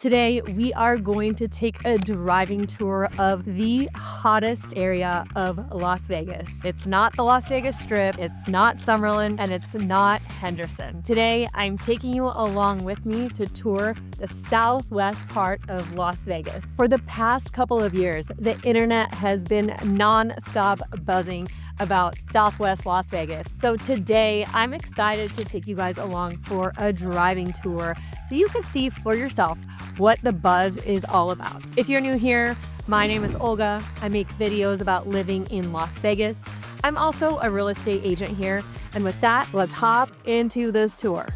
Today, we are going to take a driving tour of the hottest area of Las Vegas. It's not the Las Vegas Strip, it's not Summerlin, and it's not Henderson. Today, I'm taking you along with me to tour the southwest part of Las Vegas. For the past couple of years, the internet has been non-stop buzzing about Southwest Las Vegas. So today, I'm excited to take you guys along for a driving tour so you can see for yourself what the buzz is all about. If you're new here, my name is Olga. I make videos about living in Las Vegas. I'm also a real estate agent here. And with that, let's hop into this tour.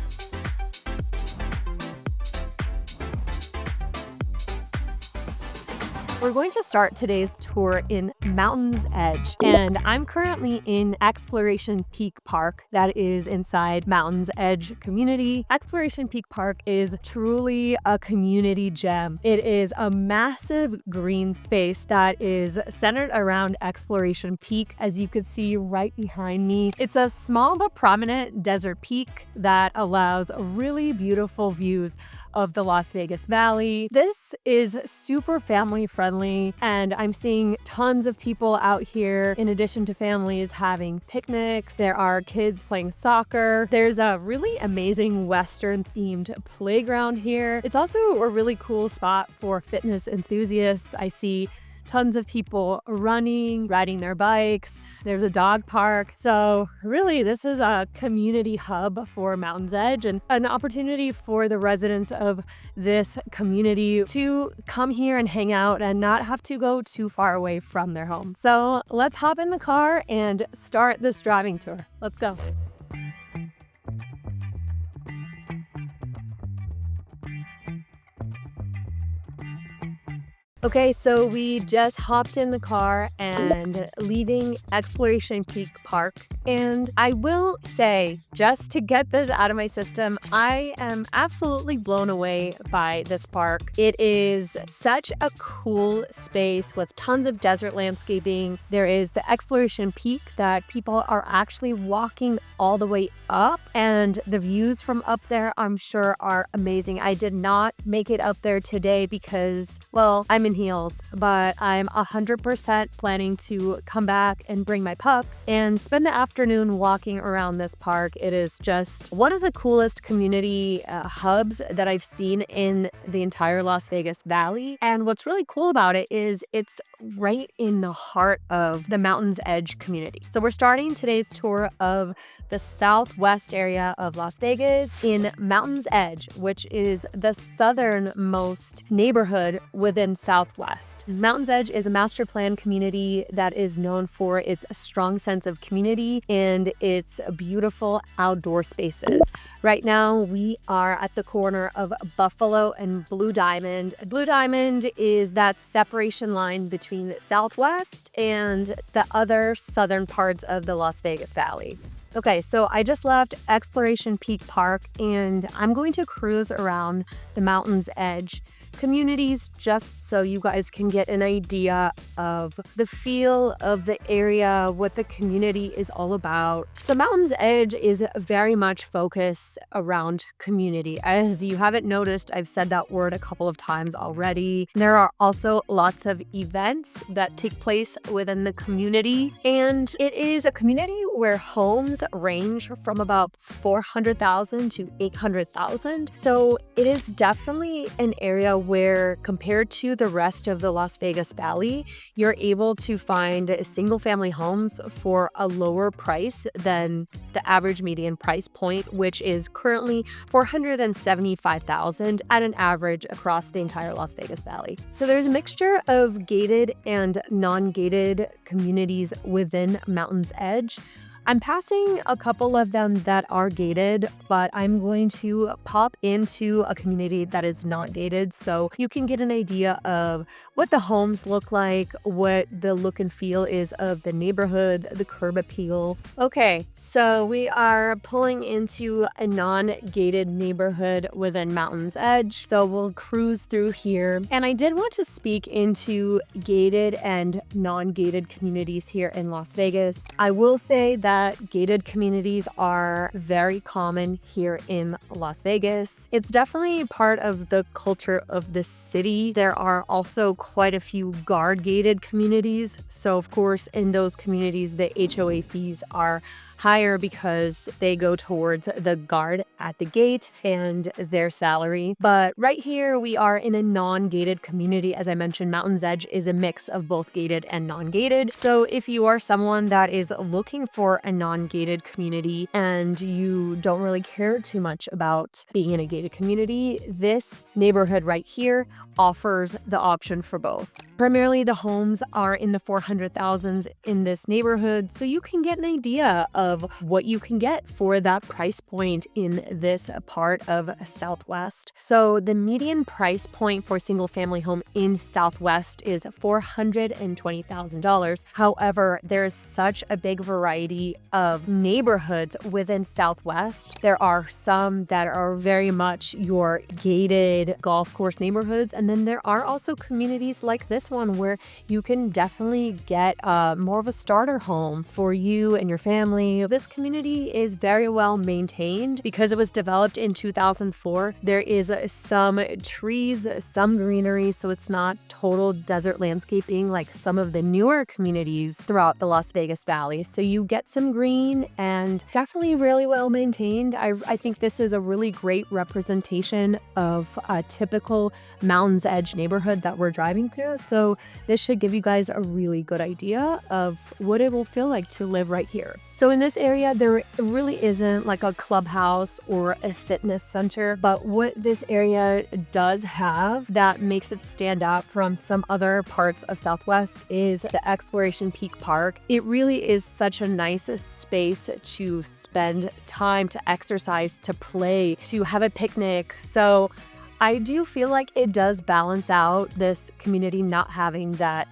We're going to start today's tour in Mountain's Edge, and I'm currently in Exploration Peak Park that is inside Mountain's Edge community. Exploration Peak Park is truly a community gem. It is a massive green space that is centered around Exploration Peak, as you can see right behind me. It's a small but prominent desert peak that allows really beautiful views of the Las Vegas Valley. This is super family friendly, and I'm seeing tons of people out here in addition to families having picnics. There are kids playing soccer. There's a really amazing Western themed playground here. It's also a really cool spot for fitness enthusiasts. I see tons of people running, riding their bikes. There's a dog park. So really, this is a community hub for Mountain's Edge and an opportunity for the residents of this community to come here and hang out and not have to go too far away from their home. So let's hop in the car and start this driving tour. Let's go. Okay, so we just hopped in the car and leaving Exploration Peak Park. And I will say, just to get this out of my system, I am absolutely blown away by this park. It is such a cool space with tons of desert landscaping. There is the Exploration Peak that people are actually walking all the way up, and the views from up there, I'm sure, are amazing. I did not make it up there today because, well, I'm in heels, but I'm 100% planning to come back and bring my pups and spend the afternoon walking around this park. It is just one of the coolest community hubs that I've seen in the entire Las Vegas Valley. And what's really cool about it is it's right in the heart of the Mountain's Edge community. So we're starting today's tour of the southwest area of Las Vegas in Mountain's Edge, which is the southernmost neighborhood within Southwest. Mountain's Edge is a master plan community that is known for its strong sense of community and its beautiful outdoor spaces. Right now, we are at the corner of Buffalo and Blue Diamond. Blue Diamond is that separation line between Southwest and the other southern parts of the Las Vegas Valley. Okay, so I just left Exploration Peak Park and I'm going to cruise around the Mountain's Edge communities just so you guys can get an idea of the feel of the area, what the community is all about. So Mountain's Edge is very much focused around community. As you haven't noticed, I've said that word a couple of times already. There are also lots of events that take place within the community, and it is a community where homes range from about 400,000 to 800,000. So it is definitely an area where, compared to the rest of the Las Vegas Valley, you're able to find single family homes for a lower price than the average median price point, which is currently $475,000 at an average across the entire Las Vegas Valley. So there's a mixture of gated and non-gated communities within Mountain's Edge. I'm passing a couple of them that are gated, but I'm going to pop into a community that is not gated so you can get an idea of what the homes look like, what the look and feel is of the neighborhood, the curb appeal. Okay, so we are pulling into a non-gated neighborhood within Mountain's Edge, so we'll cruise through here. And I did want to speak into gated and non-gated communities here in Las Vegas. I will say that that gated communities are very common here in Las Vegas. It's definitely part of the culture of the city. There are also quite a few guard-gated communities. So of course, in those communities, the HOA fees are higher because they go towards the guard at the gate and their salary. But right here, we are in a non-gated community. As I mentioned, Mountain's Edge is a mix of both gated and non-gated. So if you are someone that is looking for a non-gated community and you don't really care too much about being in a gated community, this neighborhood right here offers the option for both. Primarily, the homes are in the 400,000s in this neighborhood, so you can get an idea of what you can get for that price point in this part of Southwest. So the median price point for a single family home in Southwest is $420,000. However, there's such a big variety of neighborhoods within Southwest. There are some that are very much your gated golf course neighborhoods, and then there are also communities like this one where you can definitely get more of a starter home for you and your family. This community is very well maintained because it was developed in 2004. There is some trees, some greenery, so it's not total desert landscaping like some of the newer communities throughout the Las Vegas Valley. So you get some green and definitely really well maintained. I think this is a really great representation of a typical Mountain's Edge neighborhood that we're driving through. So this should give you guys a really good idea of what it will feel like to live right here. So in this area, there really isn't like a clubhouse or a fitness center, but what this area does have that makes it stand out from some other parts of Southwest is the Exploration Peak Park. It really is such a nice space to spend time, to exercise, to play, to have a picnic. So I do feel like it does balance out this community not having that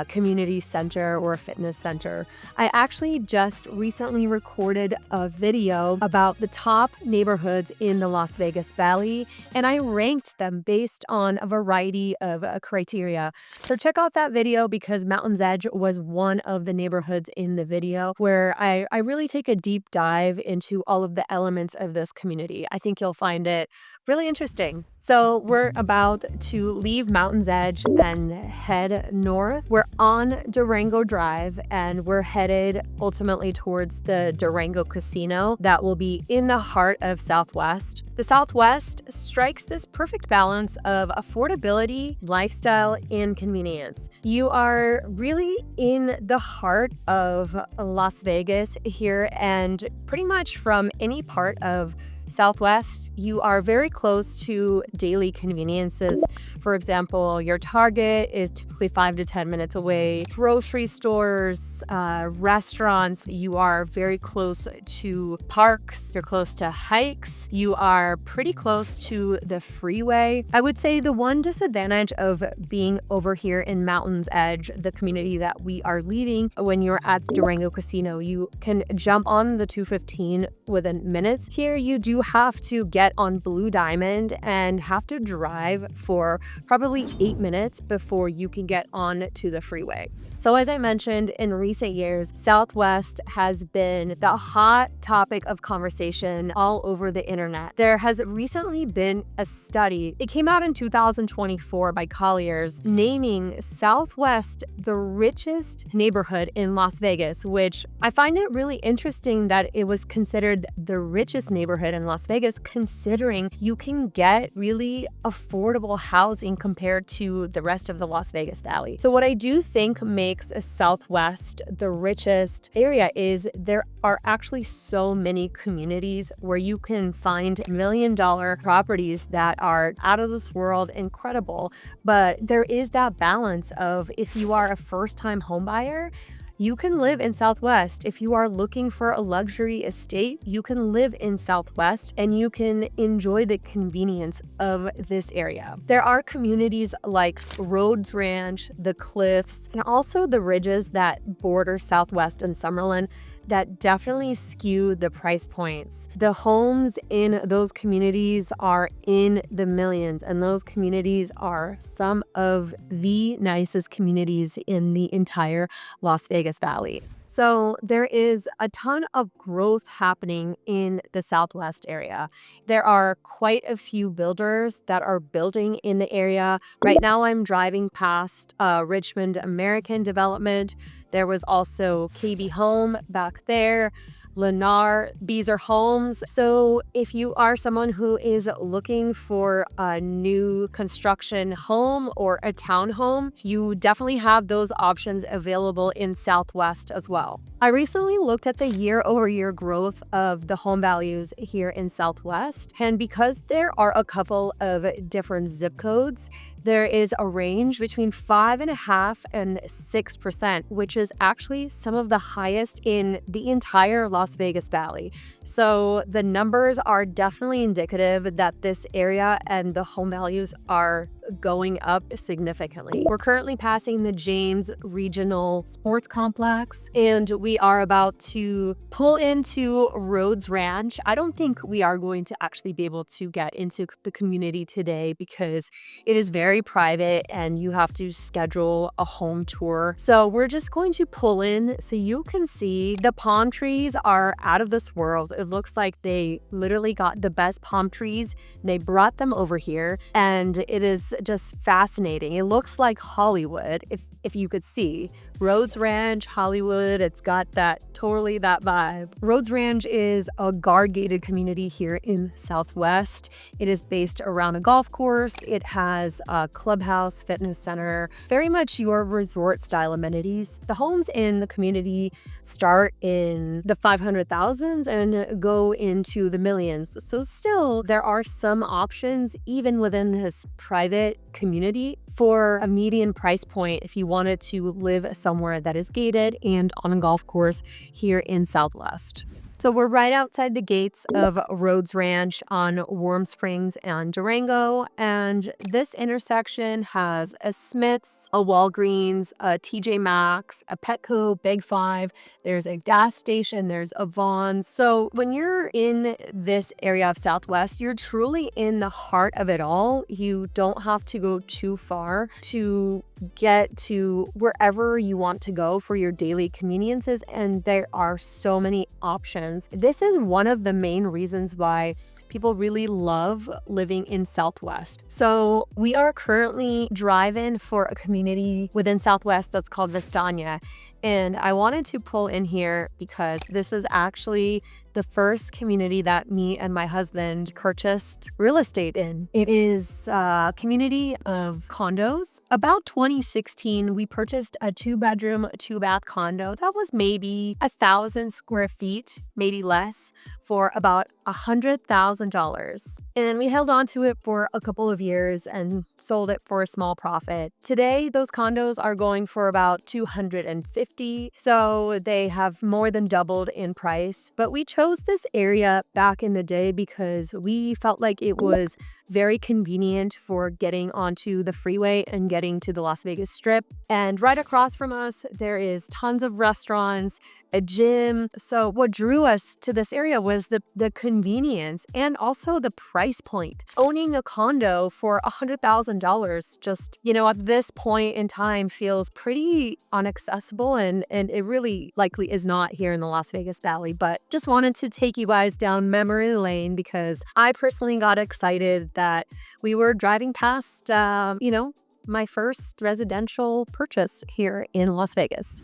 community center or fitness center. I actually just recently recorded a video about the top neighborhoods in the Las Vegas Valley, and I ranked them based on a variety of criteria. So check out that video because Mountain's Edge was one of the neighborhoods in the video where I really take a deep dive into all of the elements of this community. I think you'll find it really interesting. So we're about to leave Mountain's Edge and head north. We're on Durango Drive and we're headed ultimately towards the Durango Casino that will be in the heart of Southwest. The Southwest strikes this perfect balance of affordability, lifestyle, and convenience. You are really in the heart of Las Vegas here, and pretty much from any part of Southwest, you are very close to daily conveniences. For example, your Target is typically 5 to 10 minutes away. Grocery stores, restaurants, you are very close to parks, you're close to hikes, you are pretty close to the freeway. I would say the one disadvantage of being over here in Mountain's Edge, the community that we are leaving, when you're at the Durango Casino, you can jump on the 215 within minutes. Here, you do have to get on Blue Diamond and have to drive for probably 8 minutes before you can get on to the freeway. So as I mentioned, in recent years, Southwest has been the hot topic of conversation all over the internet. There has recently been a study. It came out in 2024 by Colliers naming Southwest the richest neighborhood in Las Vegas, which I find it really interesting that it was considered the richest neighborhood in Las Vegas, considering you can get really affordable housing compared to the rest of the Las Vegas Valley. So what I do think makes Southwest the richest area is there are actually so many communities where you can find $1 million properties that are out of this world, incredible. But there is that balance of, if you are a first-time home buyer, you can live in Southwest. If you are looking for a luxury estate, you can live in Southwest and you can enjoy the convenience of this area. There are communities like Rhodes Ranch, the Cliffs, and also the ridges that border Southwest and Summerlin that definitely skew the price points. The homes in those communities are in the millions, and those communities are some of the nicest communities in the entire Las Vegas Valley. So there is a ton of growth happening in the Southwest area. There are quite a few builders that are building in the area. Right now, I'm driving past Richmond American Development. There was also KB Home back there. Lennar, Beezer Homes. So, if you are someone who is looking for a new construction home or a townhome, you definitely have those options available in Southwest as well. I recently looked at the year-over-year growth of the home values here in Southwest, and because there are a couple of different zip codes, there is a range between 5.5% and 6%, which is actually some of the highest in the entire Las Vegas Valley. So the numbers are definitely indicative that this area and the home values are going up significantly. We're currently passing the James Regional Sports Complex, and we are about to pull into Rhodes Ranch. I don't think we are going to actually be able to get into the community today because it is very private and you have to schedule a home tour. So we're just going to pull in so you can see the palm trees are out of this world. It looks like they literally got the best palm trees. They brought them over here, and it is just fascinating. It looks like Hollywood, if you could see. Rhodes Ranch, Hollywood, it's got that vibe. Rhodes Ranch is a guard-gated community here in Southwest. It is based around a golf course. It has a clubhouse, fitness center, very much your resort-style amenities. The homes in the community start in the 500,000s and go into the millions. So still, there are some options even within this private community for a median price point if you wanted to live somewhere that is gated and on a golf course here in Southwest. So we're right outside the gates of Rhodes Ranch on Warm Springs and Durango, and this intersection has a Smith's, a Walgreens, a TJ Maxx, a Petco, Big Five. There's a gas station, there's a Vons. So when you're in this area of Southwest, you're truly in the heart of it all. You don't have to go too far to get to wherever you want to go for your daily conveniences, and there are so many options. This is one of the main reasons why people really love living in Southwest. So we are currently driving for a community within Southwest that's called Vistania. And I wanted to pull in here because this is actually the first community that me and my husband purchased real estate in. It is a community of condos. About 2016, we purchased a 2-bedroom, 2-bath condo that was maybe 1,000 square feet, maybe less, for about $100,000. And we held on to it for a couple of years and sold it for a small profit. Today, those condos are going for about $250,000, so they have more than doubled in price. But we chose this area back in the day because we felt like it was very convenient for getting onto the freeway and getting to the Las Vegas Strip. And right across from us, there is tons of restaurants, a gym. So what drew us to this area was the convenience and also the price point. Owning a condo for $100,000 just, at this point in time feels pretty inaccessible, and it really likely is not here in the Las Vegas Valley. But just wanted to take you guys down memory lane because I personally got excited that we were driving past, my first residential purchase here in Las Vegas.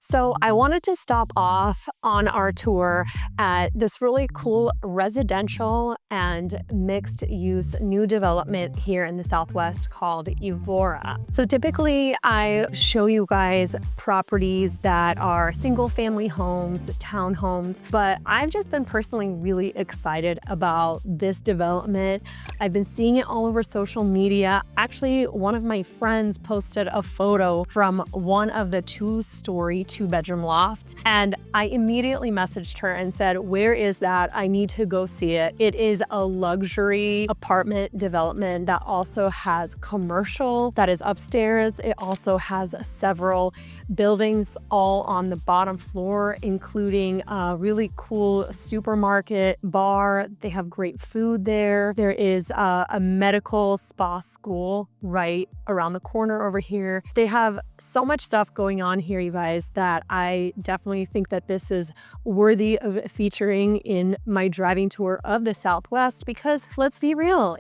So I wanted to stop off on our tour at this really cool residential and mixed use new development here in the Southwest called Evora. So typically I show you guys properties that are single family homes, townhomes, but I've just been personally really excited about this development. I've been seeing it all over social media. Actually, one of my friends posted a photo from one of the 2-story 2-bedroom lofts, and I immediately messaged her and said, "Where is that? I need to go see it." It is a luxury apartment development that also has commercial that is upstairs. It also has several buildings all on the bottom floor, including a really cool supermarket, bar. They have great food there. There is a medical spa school right around the corner over here. They have so much stuff going on here, you guys, that that I definitely think that this is worthy of featuring in my driving tour of the Southwest, because let's be real,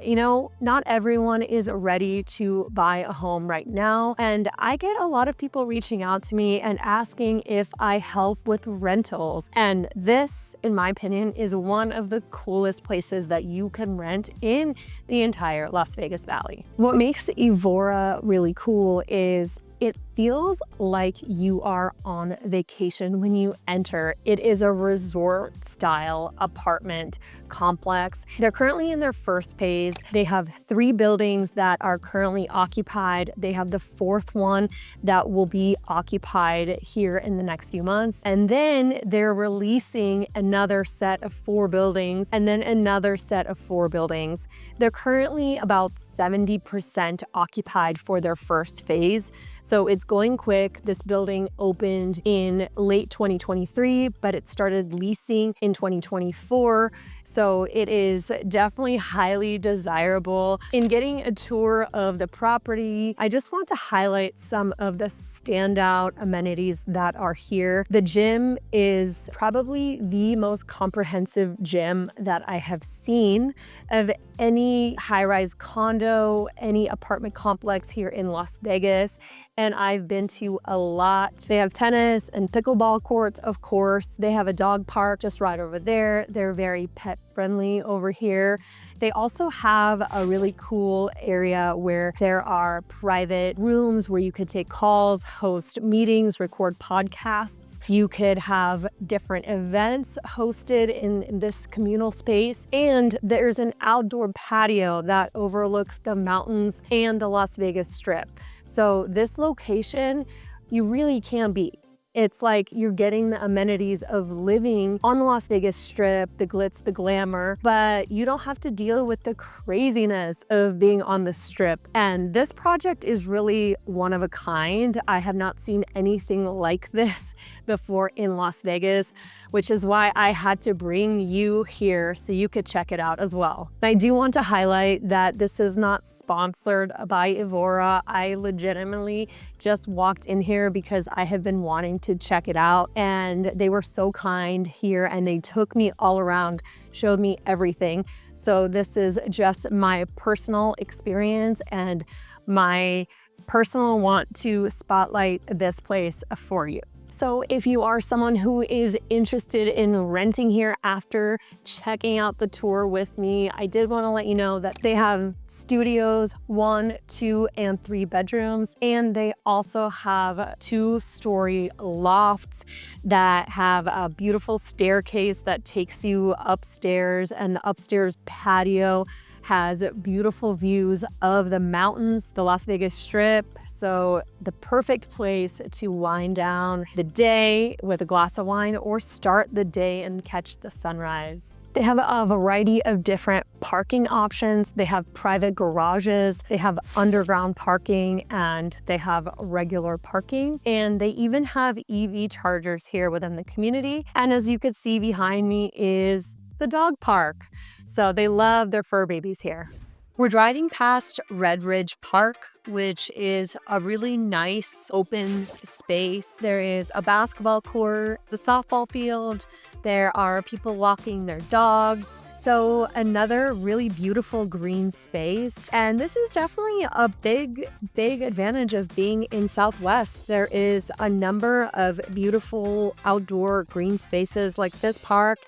not everyone is ready to buy a home right now. And I get a lot of people reaching out to me and asking if I help with rentals. And this, in my opinion, is one of the coolest places that you can rent in the entire Las Vegas Valley. What makes Evora really cool is it feels like you are on vacation when you enter. It is a resort style apartment complex. They're currently in their first phase. They have 3 buildings that are currently occupied. They have the 4th one that will be occupied here in the next few months. And then they're releasing another set of 4 buildings and then another set of 4 buildings. They're currently about 70% occupied for their first phase. So it's going quick. This building opened in late 2023, but it started leasing in 2024. So it is definitely highly desirable. In getting a tour of the property, I just want to highlight some of the standout amenities that are here. The gym is probably the most comprehensive gym that I have seen of any high-rise condo, any apartment complex here in Las Vegas. And I've been to a lot. They have tennis and pickleball courts, of course. They have a dog park just right over there. They're very pet friendly over here. They also have a really cool area where there are private rooms where you could take calls, host meetings, record podcasts. You could have different events hosted in this communal space. And there's an outdoor patio that overlooks the mountains and the Las Vegas Strip. So this location, you really can beat. It's like you're getting the amenities of living on the Las Vegas Strip, the glitz, the glamour, but you don't have to deal with the craziness of being on the Strip. And this project is really one of a kind. I have not seen anything like this before in Las Vegas, which is why I had to bring you here so you could check it out as well. I do want to highlight that this is not sponsored by Evora. I legitimately just walked in here because I have been wanting to check it out, and they were so kind here and they took me all around, showed me everything. So this is just my personal experience and my personal want to spotlight this place for you. So if you are someone who is interested in renting here after checking out the tour with me, I did want to let you know that they have studios, 1, 2, and 3 bedrooms, and they also have 2-story lofts that have a beautiful staircase that takes you upstairs, and the upstairs patio has beautiful views of the mountains, the Las Vegas Strip. So the perfect place to wind down the day with a glass of wine or start the day and catch the sunrise. They have a variety of different parking options. They have private garages, they have underground parking, and they have regular parking. And they even have EV chargers here within the community. And as you can see behind me is the dog park. So they love their fur babies here. We're driving past Red Ridge Park, which is a really nice open space. There is a basketball court, the softball field. There are people walking their dogs. So another really beautiful green space. And this is definitely a big advantage of being in Southwest. There is a number of beautiful outdoor green spaces like this park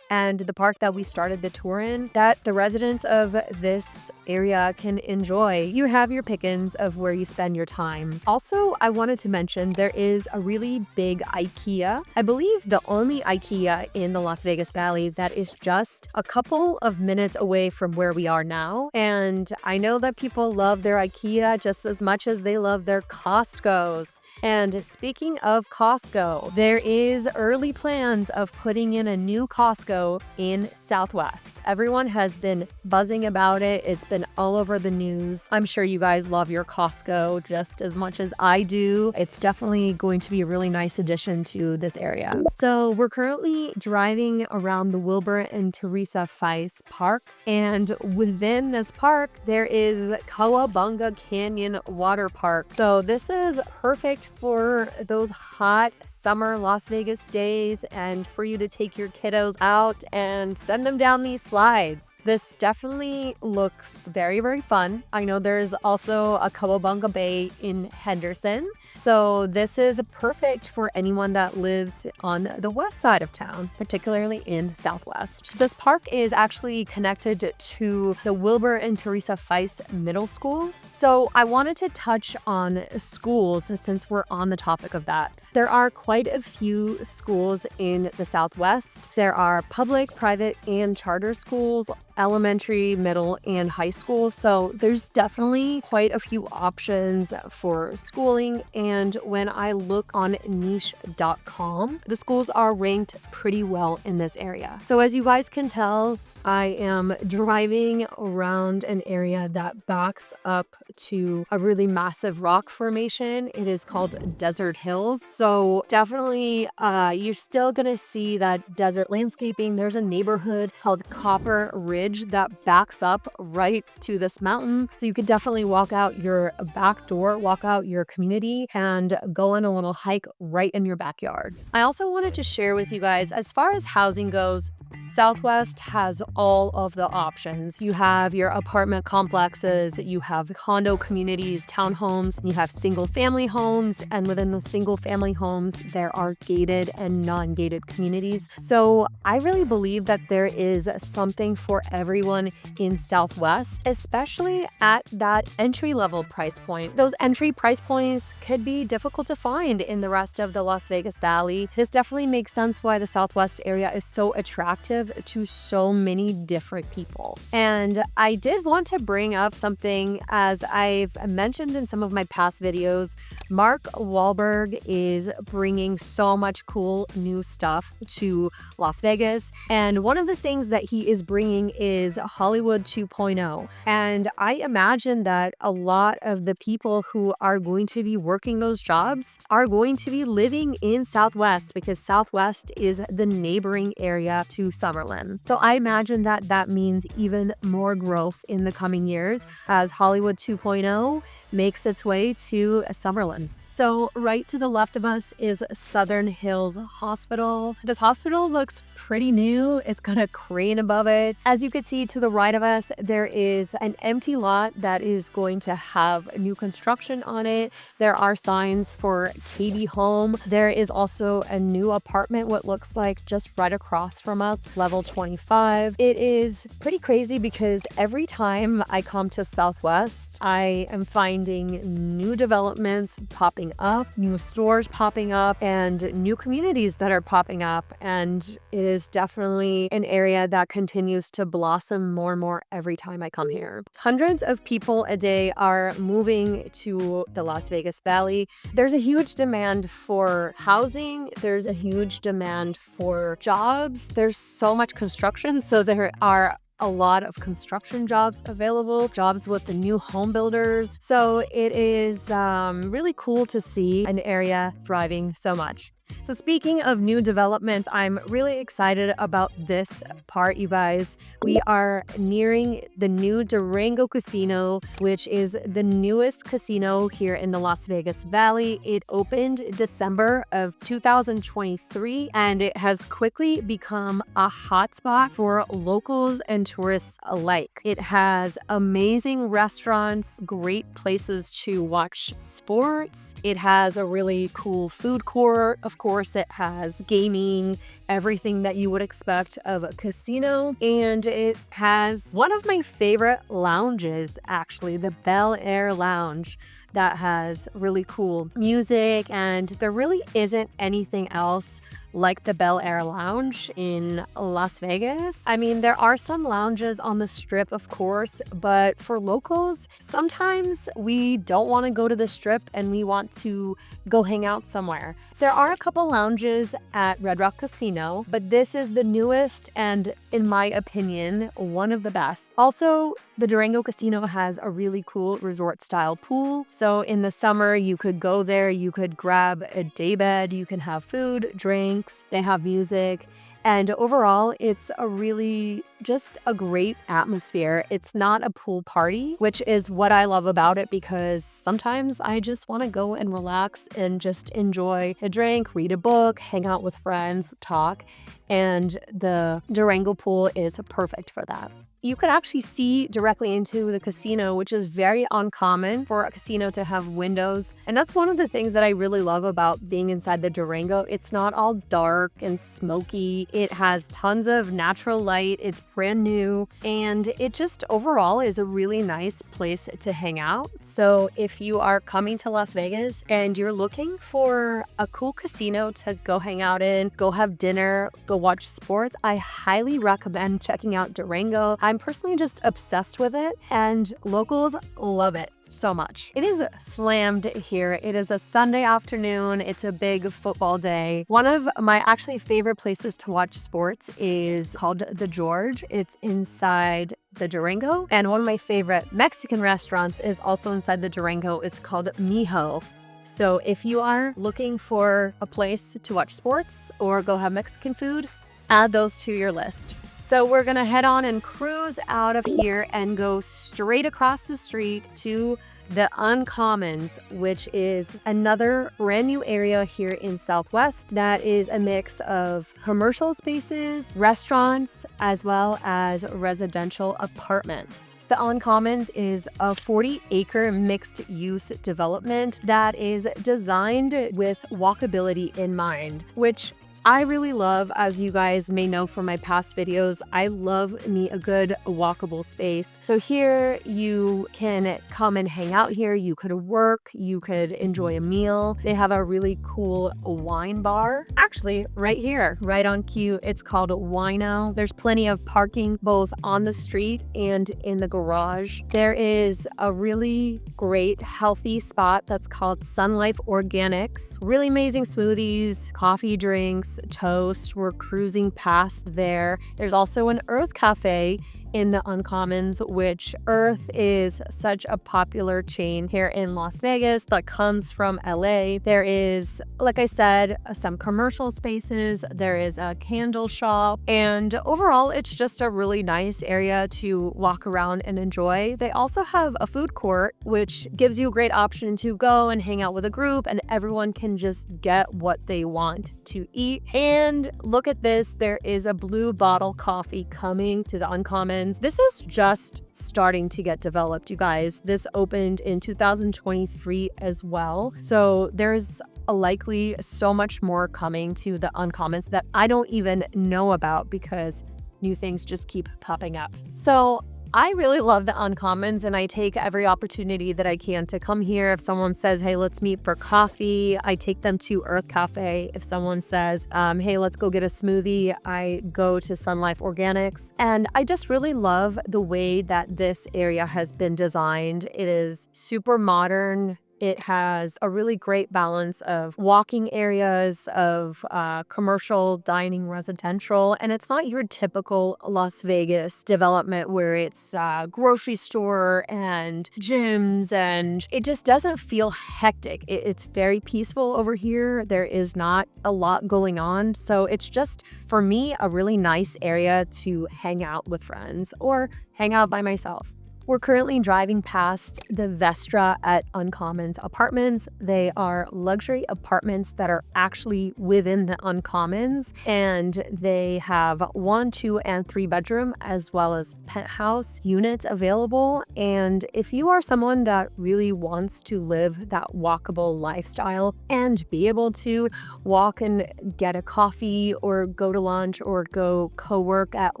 and the park that we started the tour in that the residents of this area can enjoy. You have your pickings of where you spend your time. Also, I wanted to mention there is a really big IKEA. I believe the only IKEA in the Las Vegas Valley that is just a couple of minutes away from where we are now. And I know that people love their IKEA just as much as they love their Costco's. And speaking of Costco, there is early plans of putting in a new Costco Costco in Southwest. Everyone has been buzzing about it. It's been all over the news. I'm sure you guys love your Costco just as much as I do. It's definitely going to be a really nice addition to this area. So we're currently driving around the Wilbur and Teresa Feist Park, and within this park there is Cowabunga Canyon Water Park. So this is perfect for those hot summer Las Vegas days and for you to take your kiddos out and send them down these slides. This definitely looks very, very fun. I know there's also a Cowabunga Bay in Henderson. So this is perfect for anyone that lives on the west side of town, particularly in Southwest. This park is actually connected to the Wilbur and Teresa Feist Middle School. So I wanted to touch on schools since we're on the topic of that. There are quite a few schools in the Southwest. There are public, private, and charter schools, elementary, middle, and high school. So there's definitely quite a few options for schooling. And when I look on niche.com, the schools are ranked pretty well in this area. So as you guys can tell, I am driving around an area that backs up to a really massive rock formation. It is called Desert Hills. So definitely you're still gonna see that desert landscaping. There's a neighborhood called Copper Ridge that backs up right to this mountain. So you could definitely walk out your back door, walk out your community, and go on a little hike right in your backyard. I also wanted to share with you guys, as far as housing goes, Southwest has all of the options. You have your apartment complexes, you have condo communities, townhomes, you have single family homes, and within those single family homes, there are gated and non-gated communities. So I really believe that there is something for everyone in Southwest, especially at that entry-level price point. Those entry price points could be difficult to find in the rest of the Las Vegas Valley. This definitely makes sense why the Southwest area is so attractive to so many different people. And I did want to bring up something, as I've mentioned in some of my past videos. Mark Wahlberg is bringing so much cool new stuff to Las Vegas. And one of the things that he is bringing is Hollywood 2.0. And I imagine that a lot of the people who are going to be working those jobs are going to be living in Southwest, because Southwest is the neighboring area to Summerlin. So I imagine that that means even more growth in the coming years as Hollywood 2.0 makes its way to Summerlin. So right to the left of us is Southern Hills Hospital. This hospital looks pretty new. It's got a crane above it. As you can see to the right of us, there is an empty lot that is going to have new construction on it. There are signs for KB Home. There is also a new apartment, what looks like just right across from us, level 25. It is pretty crazy because every time I come to Southwest, I am finding new developments popping up, new stores popping up, and new communities that are popping up. And it is definitely an area that continues to blossom more and more every time I come here. Hundreds of people a day are moving to the Las Vegas Valley. There's a huge demand for housing. There's a huge demand for jobs. There's so much construction, so there are a lot of construction jobs available, jobs with the new home builders. So it is really cool to see an area thriving so much. So speaking of new developments, I'm really excited about this part, you guys. We are nearing the new Durango Casino, which is the newest casino here in the Las Vegas Valley. It opened December of 2023, and it has quickly become a hotspot for locals and tourists alike. It has amazing restaurants, great places to watch sports. It has a really cool food court. Of course, it has gaming, everything that you would expect of a casino. And it has one of my favorite lounges, actually, the Bel Air Lounge, that has really cool music. And there really isn't anything else like the Bel Air Lounge in Las Vegas. I mean, there are some lounges on the Strip, of course, but for locals, sometimes we don't want to go to the Strip and we want to go hang out somewhere. There are a couple lounges at Red Rock Casino, but this is the newest and, in my opinion, one of the best. Also, the Durango Casino has a really cool resort-style pool. So in the summer, you could go there, you could grab a daybed, you can have food, drinks, they have music. And overall, it's a really just a great atmosphere. It's not a pool party, which is what I love about it, because sometimes I just want to go and relax and just enjoy a drink, read a book, hang out with friends, talk. And the Durango pool is perfect for that. You could actually see directly into the casino, which is very uncommon for a casino to have windows. And that's one of the things that I really love about being inside the Durango. It's not all dark and smoky. It has tons of natural light. It's brand new. And it just overall is a really nice place to hang out. So if you are coming to Las Vegas and you're looking for a cool casino to go hang out in, go have dinner, go watch sports, I highly recommend checking out Durango. I'm personally just obsessed with it, and locals love it so much. It is slammed here. It is a Sunday afternoon. It's a big football day. One of my actually favorite places to watch sports is called The George. It's inside the Durango. And one of my favorite Mexican restaurants is also inside the Durango. It's called Mijo. So if you are looking for a place to watch sports or go have Mexican food, add those to your list. So we're gonna head on and cruise out of here and go straight across the street to the Uncommons, which is another brand new area here in Southwest that is a mix of commercial spaces, restaurants, as well as residential apartments. The Uncommons is a 40-acre mixed-use development that is designed with walkability in mind, which I really love. As you guys may know from my past videos, I love me a good walkable space. So here you can come and hang out here. You could work, you could enjoy a meal. They have a really cool wine bar, actually right here, right on cue. It's called Wino. There's plenty of parking both on the street and in the garage. There is a really great healthy spot that's called Sun Life Organics. Really amazing smoothies, coffee drinks, toast. We're cruising past there. There's also an Earth Cafe in the Uncommons, which Earth is such a popular chain here in Las Vegas that comes from LA. There is, like I said, some commercial spaces. There is a candle shop, and overall, it's just a really nice area to walk around and enjoy. They also have a food court, which gives you a great option to go and hang out with a group, and everyone can just get what they want to eat. And look at this, there is a Blue Bottle coffee coming to the Uncommons. This is just starting to get developed, you guys. This opened in 2023 as well. So there's likely so much more coming to the Uncommons that I don't even know about because new things just keep popping up. So I really love the Uncommons, and I take every opportunity that I can to come here. If someone says, hey, let's meet for coffee, I take them to Earth Cafe. If someone says, hey, let's go get a smoothie, I go to Sun Life Organics. And I just really love the way that this area has been designed. It is super modern. It has a really great balance of walking areas, of commercial, dining, residential, and it's not your typical Las Vegas development where it's a grocery store and gyms, and it just doesn't feel hectic. It's very peaceful over here. There is not a lot going on, so it's just, for me, a really nice area to hang out with friends or hang out by myself. We're currently driving past the Vestra at Uncommons Apartments. They are luxury apartments that are actually within the Uncommons, and they have 1, 2, and 3 bedroom as well as penthouse units available. And if you are someone that really wants to live that walkable lifestyle and be able to walk and get a coffee or go to lunch or go co-work at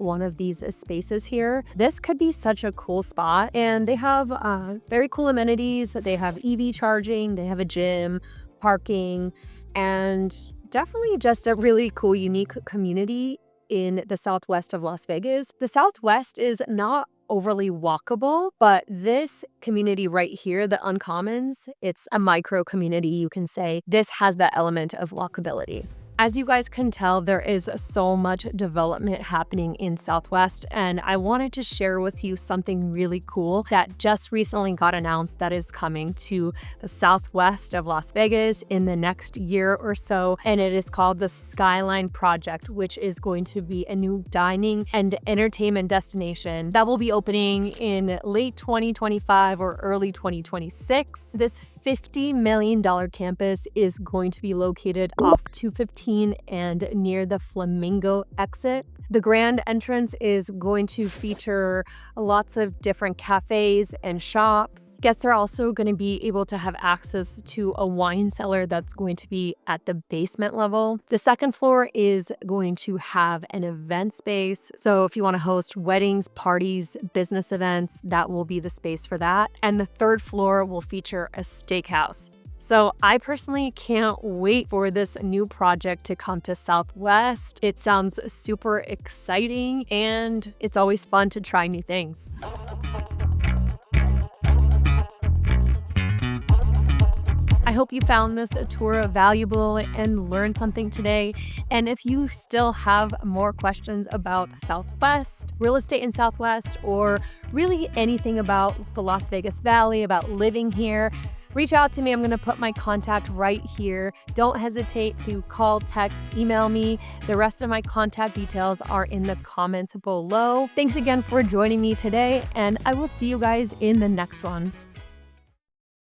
one of these spaces here, this could be such a cool spot. And they have very cool amenities. They have EV charging, they have a gym, parking, and definitely just a really cool, unique community in the southwest of Las Vegas. The southwest is not overly walkable, but this community right here, the Uncommons, it's a micro community, you can say. This has that element of walkability. As you guys can tell, there is so much development happening in Southwest, and I wanted to share with you something really cool that just recently got announced that is coming to the Southwest of Las Vegas in the next year or so, and it is called the Skyline Project, which is going to be a new dining and entertainment destination that will be opening in late 2025 or early 2026. This $50 million campus is going to be located off 215 and near the Flamingo exit. The grand entrance is going to feature lots of different cafes and shops. Guests are also going to be able to have access to a wine cellar that's going to be at the basement level. The second floor is going to have an event space. So if you want to host weddings, parties, business events, that will be the space for that. And the third floor will feature a steakhouse. So I personally can't wait for this new project to come to Southwest. It sounds super exciting, and it's always fun to try new things. I hope you found this tour valuable and learned something today. And if you still have more questions about Southwest, real estate in Southwest, or really anything about the Las Vegas Valley, about living here, reach out to me. I'm going to put my contact right here. Don't hesitate to call, text, email me. The rest of my contact details are in the comments below. Thanks again for joining me today, and I will see you guys in the next one.